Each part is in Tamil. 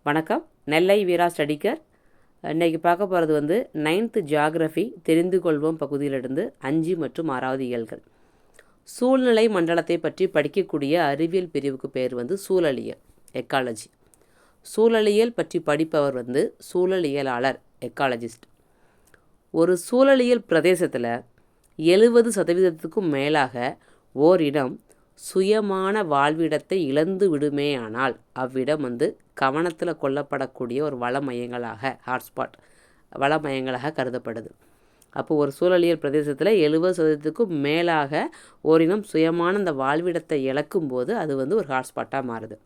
வணக்கம். நெல்லை வீரா ஸ்டடிக்கர். இன்றைக்கி பார்க்க போகிறது 9th ஜியாகிரஃபி தெரிந்து கொள்வோம் பகுதியிலிருந்து 5 மற்றும் 6வது இயல்கள். சூழ்நிலை மண்டலத்தை பற்றி படிக்கக்கூடிய அறிவியல் பிரிவுக்கு பேர் சூழலியல், எக்காலஜி. சூழலியல் பற்றி படிப்பவர் சூழலியலாளர், எக்காலஜிஸ்ட். ஒரு சூழலியல் பிரதேசத்தில் 70% மேலாக ஓரிடம் சுயமான வாழ்விடத்தை இழந்து விடுமேயானால் அவ்விடம் கவனத்தில் கொள்ளப்படக்கூடிய ஒரு வள மையங்களாக, ஹாட்ஸ்பாட் வள மையங்களாக கருதப்படுது. அப்போ ஒரு சூழலியல் பிரதேசத்தில் 70%க்கும் மேலாக ஓரினம் சுயமான அந்த வாழ்விடத்தை இழக்கும்போது அது ஒரு ஹாட்ஸ்பாட்டாக மாறுது.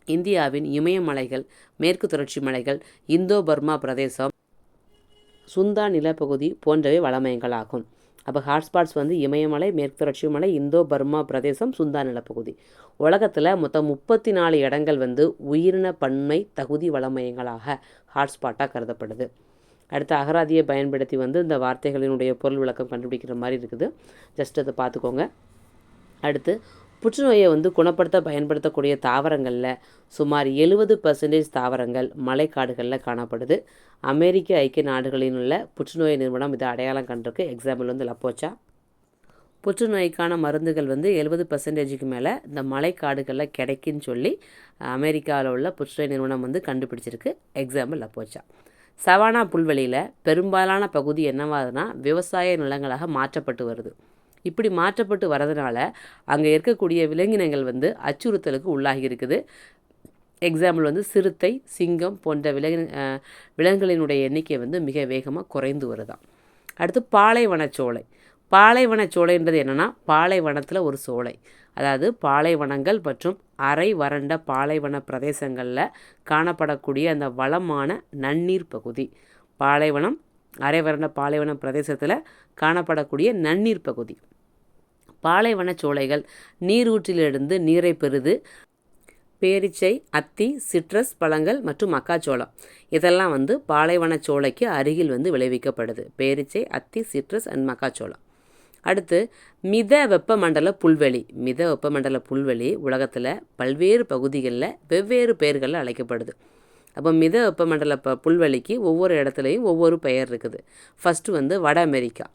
இந்தியாவின் இமயமலைகள், மேற்கு தொடர்ச்சி மலைகள், இந்தோ பர்மா பிரதேசம், சுந்தா நிலப்பகுதி போன்றவை வளமையங்களாகும். அப்போ ஹாட்ஸ்பாட்ஸ் இமயமலை, மேற்கு தொடர்ச்சி மலை, இந்தோ பர்மா பிரதேசம், சுந்தா நிலப்பகுதி. உலகத்தில் மொத்தம் 34 இடங்கள் உயிரின பன்மை தகுதி வளமையங்களாக ஹாட்ஸ்பாட்டாக கருதப்படுது. அடுத்து அகராதியை பயன்படுத்தி இந்த வார்த்தைகளினுடைய பொருள் விளக்கம் கண்டுபிடிக்கிற மாதிரி இருக்குது. ஜஸ்ட் அதை பார்த்துக்கோங்க. அடுத்து புற்றுநோயை குணப்படுத்த பயன்படுத்தக்கூடிய தாவரங்களில் சுமார் 70% தாவரங்கள் மலைக்காடுகளில் காணப்படுது. அமெரிக்க ஐக்கிய நாடுகளில் உள்ள புற்றுநோய் நிறுவனம் இதை அடையாளம் கண்டிருக்கு. எக்ஸாம்பிள் லப்போச்சா. புற்றுநோய்க்கான மருந்துகள் 70%க்கு மேலே இந்த மலைக்காடுகளில் கிடைக்குன்னு சொல்லி அமெரிக்காவில் உள்ள புற்றுநோய் நிறுவனம் கண்டுபிடிச்சிருக்கு. எக்ஸாம்பிள் லப்போச்சா. சவானா புல்வெளியில் பெரும்பாலான பகுதி என்னவாதுன்னா விவசாய நிலங்களாக மாற்றப்பட்டு வருது. இப்படி மாற்றப்பட்டு வரதுனால அங்கே இருக்கக்கூடிய விலங்கினங்கள் அச்சுறுத்தலுக்கு உள்ளாகி இருக்குது. எக்ஸாம்பிள் சிறுத்தை, சிங்கம் போன்ற விலங்குகளினுடைய எண்ணிக்கை மிக வேகமாக குறைந்து வருதான். அடுத்து பாலைவனச்சோலை. பாலைவனச்சோலைன்றது என்னென்னா பாலைவனத்தில் ஒரு சோலை. அதாவது பாலைவனங்கள் மற்றும் அரை வறண்ட பாலைவன பிரதேசங்களில் காணப்படக்கூடிய அந்த வளமான நன்னீர் பகுதி. பாலைவனம், அரை வறண்ட பாலைவன பிரதேசத்தில் காணப்படக்கூடிய நன்னீர் பகுதி. பாலைவன சோலைகள் நீரூற்றிலிருந்து நீரை பெறுது. பேரிச்சை, அத்தி, சிட்ரஸ் பழங்கள் மற்றும் மக்காச்சோளம் இதெல்லாம் பாலைவன சோலைக்கு அருகில் விளைவிக்கப்படுது. பேரிச்சை, அத்தி, சிட்ரஸ் அண்ட் மக்காச்சோளம். அடுத்து மித வெப்பமண்டல புல்வெளி. மித வெப்பமண்டல புல்வெளி உலகத்தில் பல்வேறு பகுதிகளில் வெவ்வேறு பெயர்களில் அழைக்கப்படுது. அப்போ மித வெப்பமண்டல புல்வெளிக்கு ஒவ்வொரு இடத்துலையும் ஒவ்வொரு பெயர் இருக்குது. ஃபஸ்ட்டு வட அமெரிக்கா.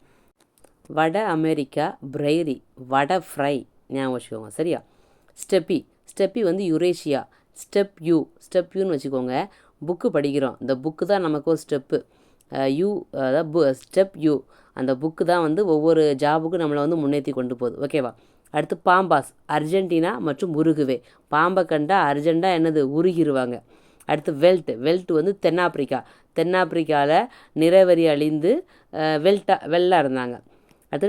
வட அமெரிக்கா பிரைரி, வட ஃப்ரை ஞாபகம் வச்சுக்கோங்க, சரியா. ஸ்டெப்பி யுரேஷியா. ஸ்டெப்யூன்னு வச்சுக்கோங்க. புக்கு படிக்கிறோம், இந்த புக்கு தான் நமக்கு ஒரு ஸ்டெப்பு. ஸ்டெப் யூ அந்த புக்கு தான் ஒவ்வொரு ஜாபுக்கும் நம்மளை முன்னேற்றி கொண்டு போகுது, ஓகேவா. அடுத்து பாம்பாஸ், அர்ஜென்டினா மற்றும் உருகுவே. பாம்பை கண்டா அர்ஜென்டா என்னது உருகிடுவாங்க. அடுத்து வெல்ட் தென்னாப்பிரிக்காவில் நிறவரி அழிந்து வெள்ளா இருந்தாங்க. அது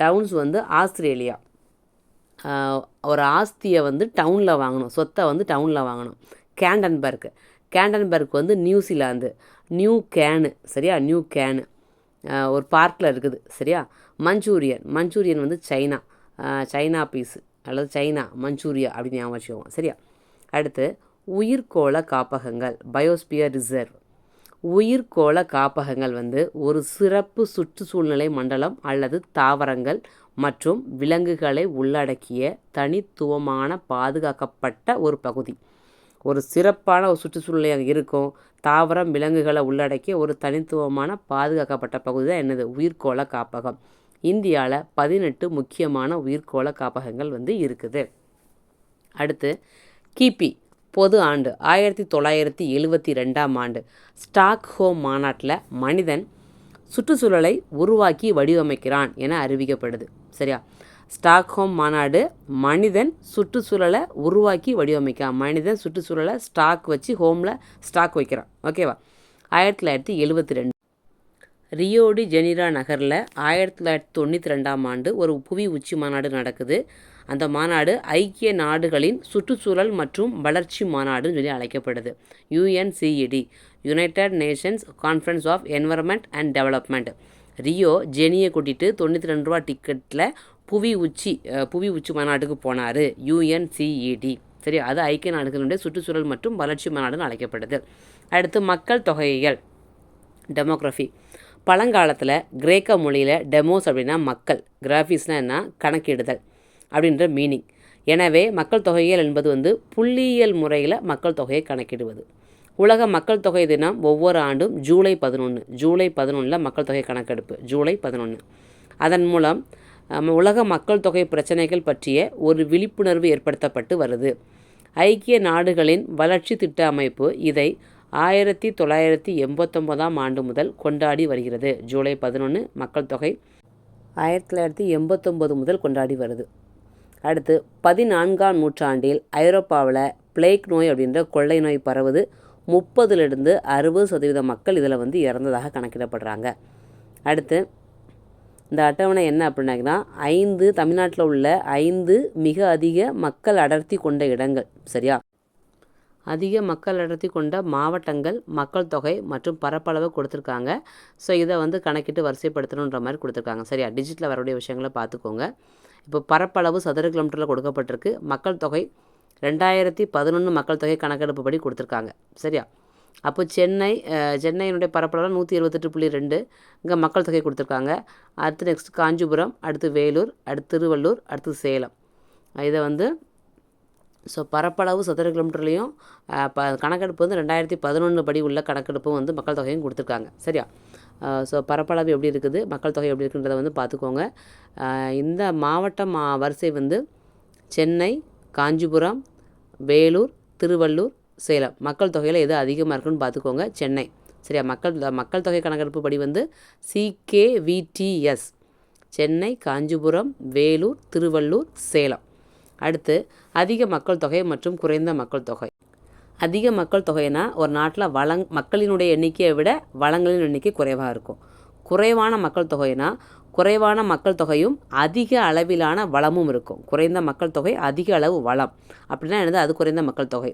டவுன்ஸ் ஆஸ்திரேலியா. ஒரு ஆஸ்தியை டவுனில் வாங்கணும், சொத்தை டவுனில் வாங்கணும். கேண்டன்பர்க் நியூசிலாந்து. நியூ சரியா, நியூ கேனு ஒரு பார்க்கில் இருக்குது, சரியா. மஞ்சூரியன் சைனா பீஸு அல்லது சைனா மஞ்சூரியா அப்படின்னு ஞாபகம் வச்சுக்கோங்க, சரியா. அடுத்து உயிர்கோள காப்பகங்கள், பயோஸ்பியர் ரிசர்வ். உயிர்கோள காப்பகங்கள் ஒரு சிறப்பு சுற்றுச்சூழ்நிலை மண்டலம் அல்லது தாவரங்கள் மற்றும் விலங்குகளை உள்ளடக்கிய தனித்துவமான பாதுகாக்கப்பட்ட ஒரு பகுதி. ஒரு சிறப்பான ஒரு சுற்றுச்சூழ்நிலை இருக்கும், தாவரம் விலங்குகளை உள்ளடக்கிய ஒரு தனித்துவமான பாதுகாக்கப்பட்ட பகுதி தான் என்னது, உயிர்கோள காப்பகம். இந்தியாவில் 18 முக்கியமான உயிர்கோள காப்பகங்கள் இருக்குது. அடுத்து கிபி பொது ஆண்டு 1972ஆம் ஆண்டு ஸ்டாக்ஹோம் மாநாட்டில் மனிதன் சுற்றுச்சூழலை உருவாக்கி வடிவமைக்கிறான் என அறிவிக்கப்படுது, சரியா. ஸ்டாக்ஹோம் மாநாடு மனிதன் சுற்றுச்சூழலை உருவாக்கி வடிவமைக்கிறான். மனிதன் சுற்றுச்சூழலை ஸ்டாக் வச்சு ஹோமில் ஸ்டாக் வைக்கிறான், ஓகேவா. 1972 ரியோ டி ஜெனீரோ நகரில் 1992ஆம் ஆண்டு ஒரு புவி உச்சி மாநாடு நடக்குது. அந்த மாநாடு ஐக்கிய நாடுகளின் சுற்றுச்சூழல் மற்றும் வளர்ச்சி மாநாடுன்னு சொல்லி அழைக்கப்படுது. UNCED, United Nations conference of environment and development. Rio ஜெனியை கூட்டிகிட்டு 92 ரூபா டிக்கெட்டில் புவி உச்சி மாநாட்டுக்கு போனார். UNCED, சரி. அது ஐக்கிய நாடுகளுடைய சுற்றுச்சூழல் மற்றும் வளர்ச்சி மாநாடுன்னு அழைக்கப்படுது. அடுத்து மக்கள் தொகையியல், டெமோக்ராஃபி. பழங்காலத்தில் கிரேக்க மொழியில் டெமோஸ் அப்படின்னா மக்கள், கிராஃபிஸ்னால் என்ன, கணக்கிடுதல் அப்படின்ற மீனிங். எனவே மக்கள் தொகையியல் என்பது வந்து புள்ளியியல் முறையில் மக்கள் தொகையை கணக்கிடுவது. உலக மக்கள் தொகை தினம் ஒவ்வொரு ஆண்டும் ஜூலை 11 மக்கள் தொகை கணக்கெடுப்பு, ஜூலை 11. அதன் மூலம் உலக மக்கள் தொகை பிரச்சனைகள் பற்றிய ஒரு விழிப்புணர்வு ஏற்படுத்தப்பட்டு வருது. ஐக்கிய நாடுகளின் வளர்ச்சி திட்ட அமைப்பு இதை 1989ஆம் ஆண்டு முதல் கொண்டாடி வருகிறது. ஜூலை 11 மக்கள் தொகை 1989 முதல் கொண்டாடி வருது. அடுத்து 14ஆம் நூற்றாண்டில் ஐரோப்பாவில் பிளேக் நோய் அப்படின்ற கொள்ளை நோய் பரவுது. 30லிருந்து 60% மக்கள் இதில் வந்து இறந்ததாக கணக்கிடப்படுறாங்க. அடுத்து இந்த அட்டவணை என்ன அப்படின்னாங்கன்னா, 5 தமிழ்நாட்டில் உள்ள 5 மிக அதிக மக்கள் அடர்த்தி கொண்ட இடங்கள், சரியா, அதிக மக்கள் அடர்த்தி கொண்ட மாவட்டங்கள், மக்கள் தொகை மற்றும் பரப்பளவு கொடுத்துருக்காங்க. ஸோ இதை வந்து கணக்கிட்டு வரிசைப்படுத்தணுன்ற மாதிரி கொடுத்துருக்காங்க, சரியா. டிஜிட்டலில் வரக்கூடிய விஷயங்களை பார்த்துக்கோங்க. இப்போ பரப்பளவு சதுர கிலோமீட்டரில் கொடுக்கப்பட்டிருக்கு. மக்கள் தொகை 2011 மக்கள் தொகை கணக்கெடுப்பு படி கொடுத்துருக்காங்க, சரியா. அப்போ சென்னையினுடைய பரப்பளவு 128.2 இங்கே மக்கள் தொகை கொடுத்துருக்காங்க. அடுத்து நெக்ஸ்ட் காஞ்சிபுரம், அடுத்து வேலூர், அடுத்து திருவள்ளூர், அடுத்து சேலம். இதை வந்து ஸோ பரப்பளவு சதுர கிலோமீட்டர்லேயும் கணக்கெடுப்பு வந்து 2011 படி உள்ள கணக்கெடுப்பும் வந்து மக்கள் தொகையும் கொடுத்துருக்காங்க, சரியா. ஸோ பரப்பளவு எப்படி இருக்குது, மக்கள் தொகை எப்படி இருக்குன்றதை வந்து பார்த்துக்கோங்க. இந்த மாவட்டம் வரிசை வந்து சென்னை, காஞ்சிபுரம், வேலூர், திருவள்ளூர், சேலம். மக்கள் தொகையில் எது அதிகமாக இருக்குன்னு பார்த்துக்கோங்க, சென்னை, சரியா. மக்கள் தொகை கணக்கெடுப்பு படி வந்து CKVTS, சென்னை, காஞ்சிபுரம், வேலூர், திருவள்ளூர், சேலம். அடுத்து அதிக மக்கள் தொகை மற்றும் குறைந்த மக்கள் தொகை. அதிக மக்கள் தொகைனா ஒரு நாட்டில் மக்களினுடைய எண்ணிக்கையை விட வளங்களின் எண்ணிக்கை குறைவாக இருக்கும். குறைவான மக்கள் தொகைனா குறைவான மக்கள் தொகையும் அதிக அளவிலான வளமும் இருக்கும். குறைந்த மக்கள் தொகை, அதிக அளவு வளம் அப்படின்னா என்னது, அது குறைந்த மக்கள் தொகை.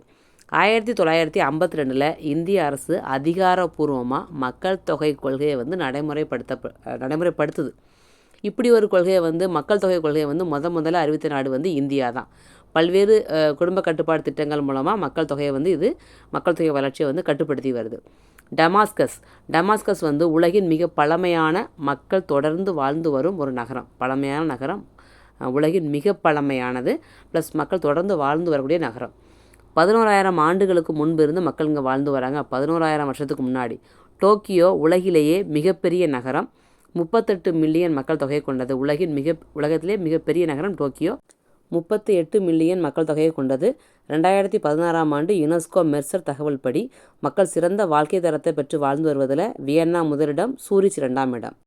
1952 இந்திய அரசு அதிகாரப்பூர்வமாக மக்கள் தொகை கொள்கையை வந்து நடைமுறைப்படுத்துது. இப்படி ஒரு கொள்கையை வந்து மக்கள் தொகை கொள்கையை வந்து முதல்ல அறிவித்த நாடு வந்து இந்தியா தான். பல்வேறு குடும்ப கட்டுப்பாடு திட்டங்கள் மூலமாக மக்கள் தொகையை வந்து மக்கள் தொகை வளர்ச்சியை வந்து கட்டுப்படுத்தி வருது. டமாஸ்கஸ் வந்து உலகின் மிக பழமையான மக்கள் தொடர்ந்து வாழ்ந்து வரும் ஒரு நகரம். பழமையான நகரம், உலகின் மிக பழமையானது ப்ளஸ் மக்கள் தொடர்ந்து வாழ்ந்து வரக்கூடிய நகரம். 11,000 ஆண்டுகளுக்கு முன்பு இருந்து மக்கள் இங்கே வாழ்ந்து வராங்க. 11,000 வருஷத்துக்கு முன்னாடி. டோக்கியோ உலகிலேயே மிகப்பெரிய நகரம், 38 மில்லியன் மக்கள் தொகையை கொண்டது. உலகத்திலே மிகப்பெரிய நகரம் டோக்கியோ, 38 மில்லியன் மக்கள் தொகையை கொண்டது. 2016ஆம் ஆண்டு யுனெஸ்கோ மெர்சர் தகவல் படி மக்கள் சிறந்த வாழ்க்கை தரத்தை பெற்று வாழ்ந்து வருவதில் வியன்னா முதலிடம், சூரிச் 2ஆம் இடம்.